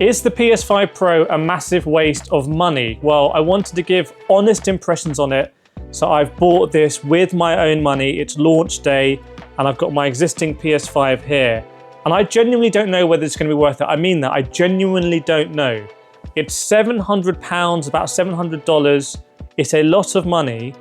Is the PS5 Pro a massive waste of money? Well, I wanted to give honest impressions on it. So I've bought this with my own money. It's launch day and I've got my existing PS5 here. And I genuinely don't know whether it's going to be worth it. I mean that, I genuinely don't know. It's £700, about $700. It's a lot of money,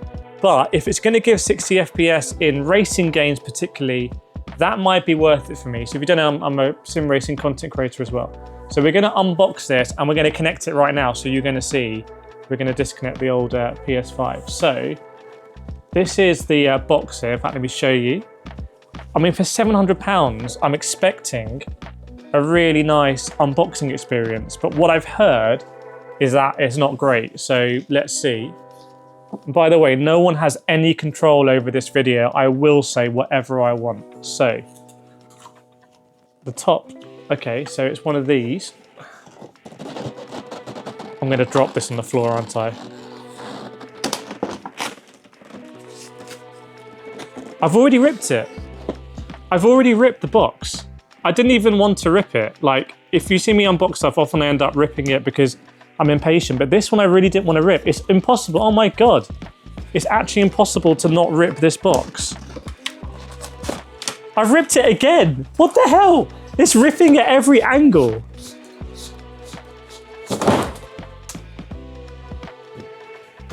but if it's going to give 60 FPS in racing games particularly, that might be worth it for me. So if you don't know, I'm a sim racing content creator as well. So we're going to unbox this and we're going to connect it right now. So you're going to see, we're going to disconnect the old PS5. So this is the box here. In fact, let me show you. I mean, for £700, I'm expecting a really nice unboxing experience. But what I've heard is that it's not great. So let's see. By the way, no one has any control over this video. I will say whatever I want. So the top. Okay, so it's one of these. I'm going to drop this on the floor, aren't I? I've already ripped it. I've already ripped the box. I didn't even want to rip it. Like, if you see me unbox stuff, often I end up ripping it because I'm impatient. But this one I really didn't want to rip. It's impossible. Oh my God. It's actually impossible to not rip this box. I've ripped it again. What the hell? It's ripping at every angle.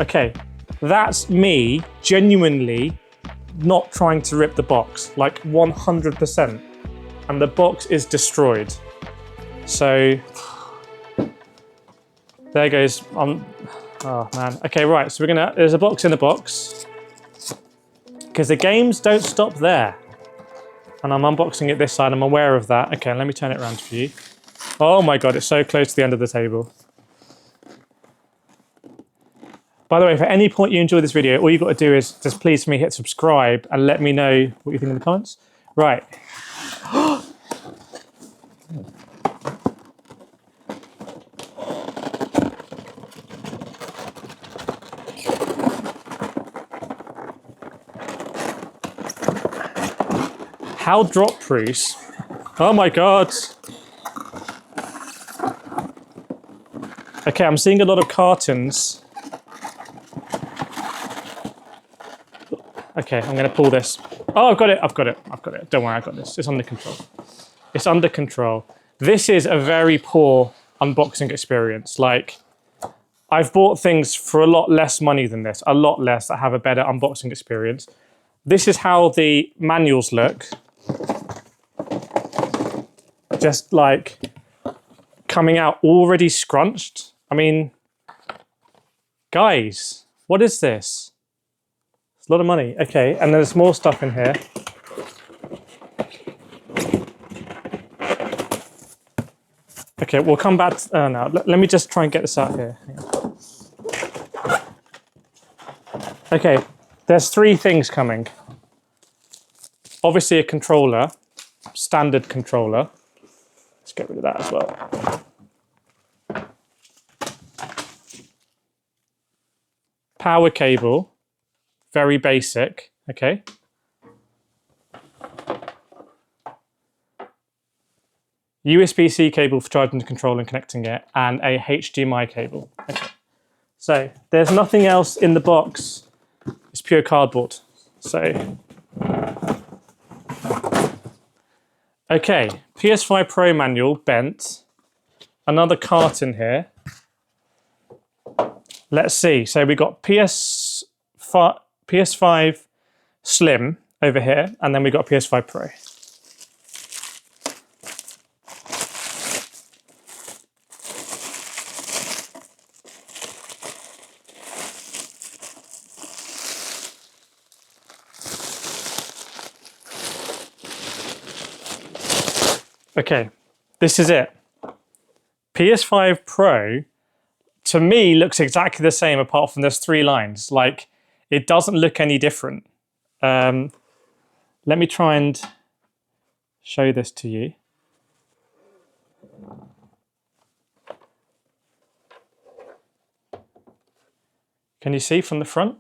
Okay, that's me genuinely not trying to rip the box, like 100%. And the box is destroyed. So, there goes, oh man. Okay, right, so there's a box in the box. Because the games don't stop there. And I'm unboxing it this side, I'm aware of that. Okay, let me turn it around for you. Oh my God, it's so close to the end of the table. By the way, if at any point you enjoy this video, all you've got to do is just please for me hit subscribe and let me know what you think in the comments. Right. How drop proofs? Oh my God. Okay, I'm seeing a lot of cartons. Okay, I'm gonna pull this. Oh, I've got it. Don't worry, I've got this. It's under control. It's under control. This is a very poor unboxing experience. Like, I've bought things for a lot less money than this, a lot less, that have a better unboxing experience. This is how the manuals look. Just like coming out already scrunched. I mean, guys, what is this? It's a lot of money. Okay, and there's more stuff in here. Okay, we'll come back to, no, let me just try and get this out here. Okay, there's three things coming. Obviously a controller, standard controller. Let's get rid of that as well. Power cable, very basic, okay. USB-C cable for charging the controller and connecting it, and a HDMI cable. Okay. So there's nothing else in the box. It's pure cardboard. So, okay, PS5 Pro manual bent. Another carton here. Let's see. So we got PS5 Slim over here, and then we got PS5 Pro. Okay, this is it. PS5 Pro, to me, looks exactly the same apart from there's three lines. Like, it doesn't look any different. Let me try and show this to you. Can you see from the front?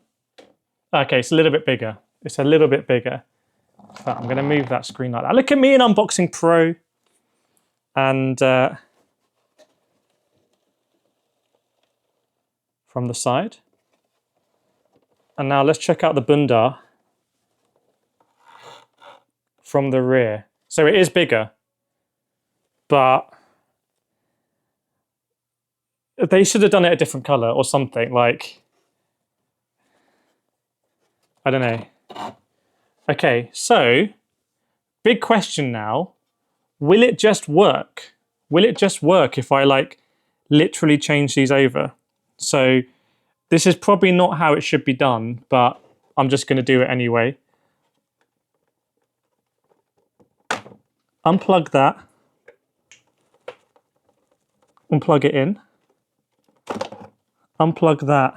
Okay, it's a little bit bigger. It's a little bit bigger. But I'm going to move that screen like that. Look at me in Unboxing Pro. And from the side. And now let's check out the bunda from the rear. So it is bigger, but they should have done it a different color or something. Like, I don't know. Okay, so big question now. Will it just work? Will it just work if I like literally change these over? So this is probably not how it should be done, but I'm just going to do it anyway. Unplug that. Unplug it in. Unplug that.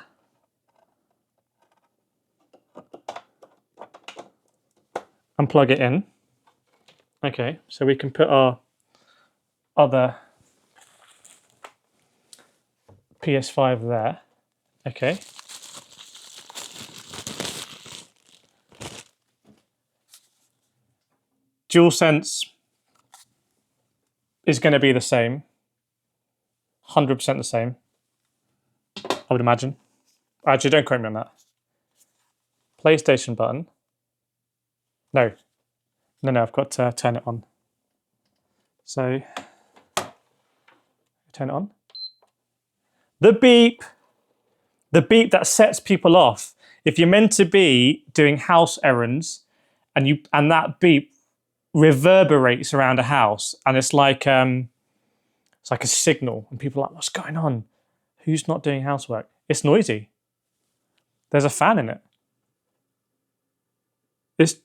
Unplug it in. Okay, so we can put our other PS5 there. Okay. DualSense is going to be the same. 100% the same, I would imagine. Actually, don't quote me on that. PlayStation button. No, I've got to turn it on. So, turn it on. The beep that sets people off. If you're meant to be doing house errands and that beep reverberates around a house and it's like a signal and people are like, what's going on? Who's not doing housework? It's noisy. There's a fan in it. It's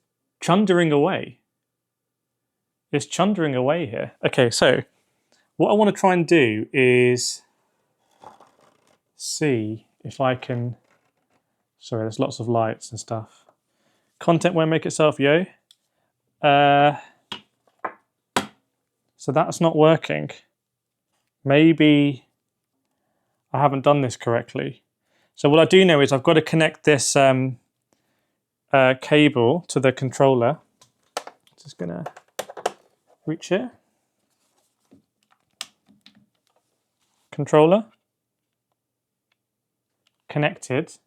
chundering away. It's chundering away here. Okay, so what I want to try and do is see if I can... Sorry, there's lots of lights and stuff. Content won't make itself, yo. So that's not working. Maybe I haven't done this correctly. So what I do know is I've got to connect this cable to the controller. Just gonna reach here. Controller. Connected.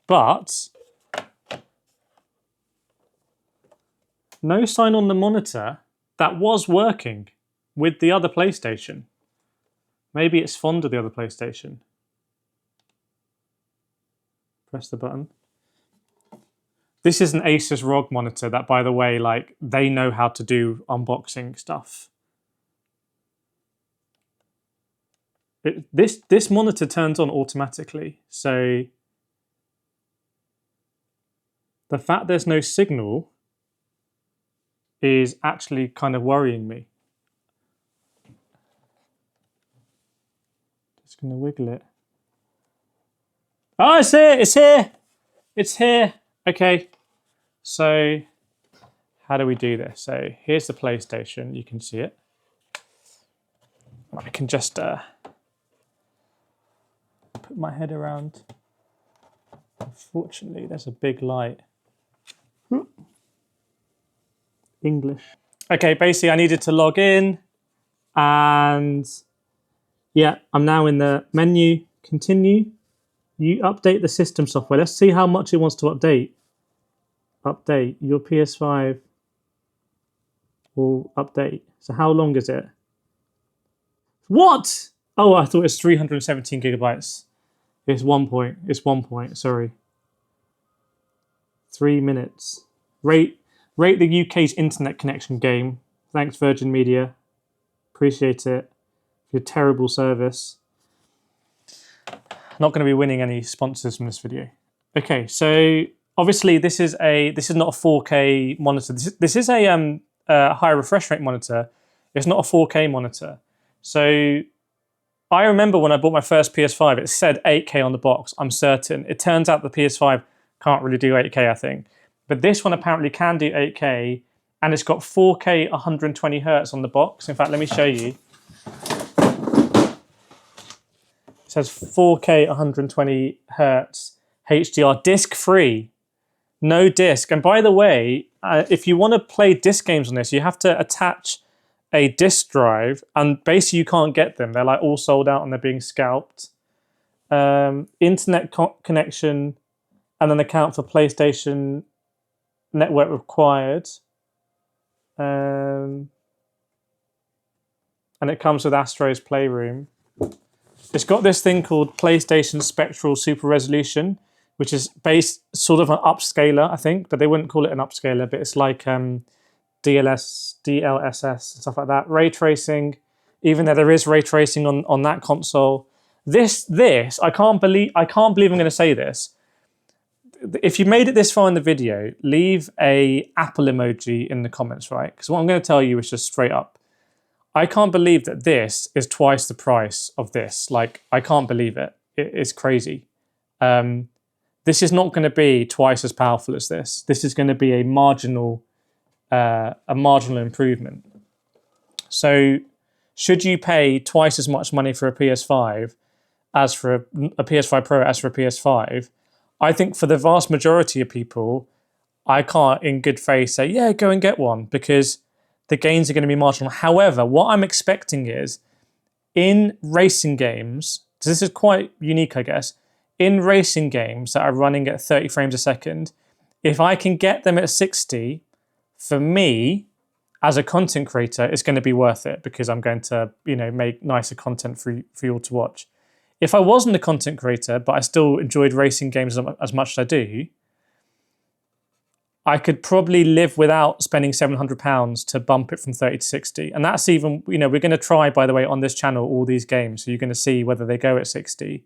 But no sign on the monitor that was working with the other PlayStation. Maybe it's fond of the other PlayStation. Press the button. This is an Asus ROG monitor that, by the way, like they know how to do unboxing stuff. This monitor turns on automatically, so the fact there's no signal is actually kind of worrying me. Just gonna wiggle it. Oh, it's here! It's here! It's here! Okay, so how do we do this? So here's the PlayStation, you can see it. I can just put my head around. Unfortunately, there's a big light. English. Okay, basically I needed to log in and yeah, I'm now in the menu, continue. You update the system software. Let's see how much it wants to update. Update. Your PS5 will update. So how long is it? What? Oh, I thought it was 317 gigabytes. It's 1 point. It's 1 point. Sorry. 3 minutes. Rate the UK's internet connection game. Thanks, Virgin Media. Appreciate it. Your terrible service. Not going to be winning any sponsors from this video. Okay, so obviously this is not a 4K monitor. This is a high refresh rate monitor. It's not a 4K monitor. So I remember when I bought my first PS5, it said 8K on the box. I'm certain. It turns out the PS5 can't really do 8K, I think. But this one apparently can do 8K, and it's got 4K 120 hertz on the box. In fact, let me show you. It says 4K 120 hertz HDR, disc free, no disc. And by the way, if you want to play disc games on this, you have to attach a disc drive, and basically you can't get them. They're like all sold out and they're being scalped. internet connection, and an account for PlayStation Network required. And it comes with Astro's Playroom. It's got this thing called PlayStation Spectral Super Resolution, which is based sort of an upscaler, I think, but they wouldn't call it an upscaler, but it's like DLSS and stuff like that. Ray tracing, even though there is ray tracing on that console. This I can't believe I'm going to say this. If you made it this far in the video, leave a Apple emoji in the comments, right? Because what I'm going to tell you is just straight up. I can't believe that this is twice the price of this. Like, I can't believe it. It's crazy. This is not going to be twice as powerful as this. This is going to be a marginal improvement. So, should you pay twice as much money for a PS5 as for a PS5 Pro as for a PS5? I think for the vast majority of people, I can't in good faith say, yeah, go and get one, because the gains are going to be marginal. However, what I'm expecting is, in racing games, so this is quite unique, I guess, in racing games that are running at 30 frames a second, if I can get them at 60, for me, as a content creator, it's going to be worth it, because I'm going to, make nicer content for you all to watch. If I wasn't a content creator, but I still enjoyed racing games as much as I do, I could probably live without spending £700 to bump it from 30 to 60. And that's even, we're going to try, by the way, on this channel, all these games. So you're going to see whether they go at 60.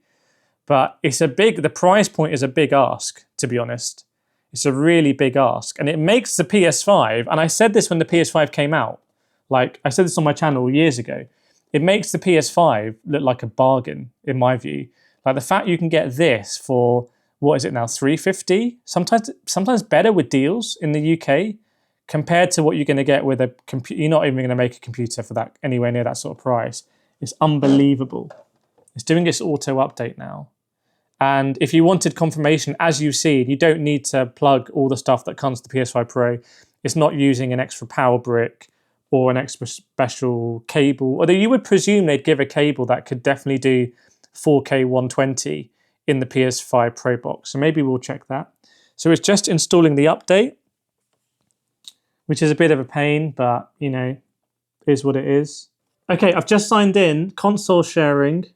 But the price point is a big ask, to be honest. It's a really big ask. And it makes the PS5, and I said this when the PS5 came out, like I said this on my channel years ago, it makes the PS5 look like a bargain, in my view. Like the fact you can get this for, what is it now, $350? Sometimes better with deals in the UK compared to what you're going to get with a computer. You're not even going to make a computer for that anywhere near that sort of price. It's unbelievable. It's doing its auto update now. And if you wanted confirmation, as you've seen, you don't need to plug all the stuff that comes to the PS5 Pro. It's not using an extra power brick or an extra special cable. Although you would presume they'd give a cable that could definitely do 4K 120 in the PS5 Pro box. So maybe we'll check that. So it's just installing the update, which is a bit of a pain, but, is what it is. Okay, I've just signed in. Console sharing.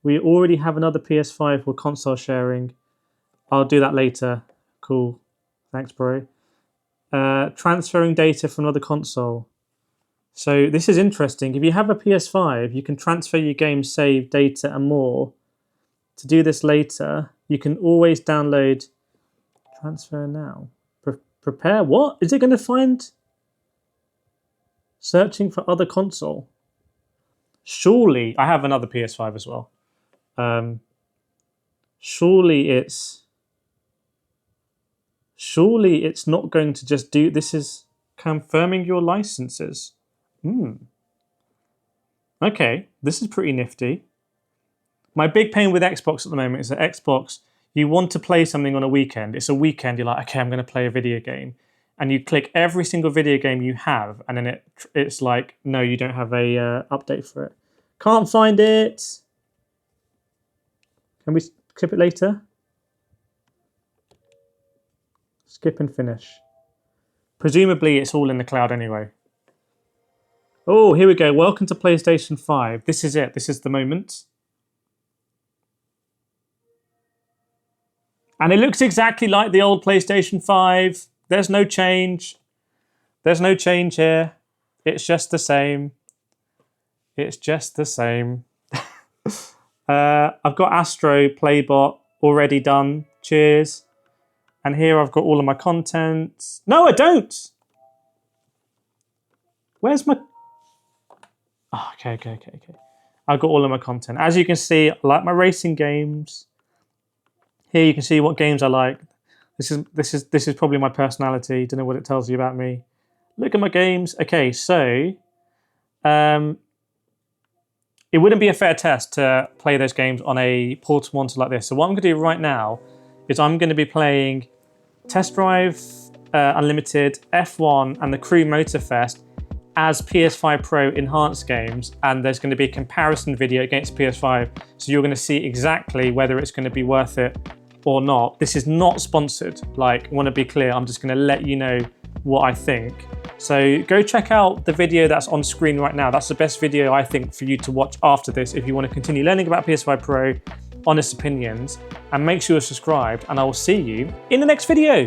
We already have another PS5 for console sharing. I'll do that later. Cool. Thanks, bro. Transferring data from another console. So this is interesting. If you have a PS5, you can transfer your game save data and more. To do this later, you can always download transfer now. Prepare what? Is it going to find searching for other console? Surely, I have another PS5 as well. Surely it's not going to just do, this is confirming your licenses. Okay, this is pretty nifty. My big pain with Xbox at the moment is that Xbox, you want to play something on a weekend. It's a weekend, you're like, okay, I'm going to play a video game. And you click every single video game you have, and then it's like, no, you don't have a update for it. Can't find it. Can we skip it later? Skip and finish. Presumably it's all in the cloud anyway. Oh, here we go. Welcome to PlayStation 5. This is it. This is the moment. And it looks exactly like the old PlayStation 5. There's no change. There's no change here. It's just the same. It's just the same. I've got Astro Playbot already done. Cheers. And here I've got all of my content. No, I don't. Where's my... Oh, okay. I've got all of my content. As you can see, I like my racing games. Here you can see what games I like. This is probably my personality. Don't know what it tells you about me. Look at my games. Okay, so it wouldn't be a fair test to play those games on a portable monitor like this. So what I'm going to do right now is I'm going to be playing Test Drive Unlimited, F1, and the Crew Motorfest as PS5 Pro enhanced games, and there's going to be a comparison video against PS5, so you're going to see exactly whether it's going to be worth it or not. This is not sponsored, like, I want to be clear, I'm just going to let you know what I think. So go check out the video that's on screen right now. That's the best video I think for you to watch after this if you want to continue learning about PS5 Pro, honest opinions, and make sure you're subscribed, and I will see you in the next video.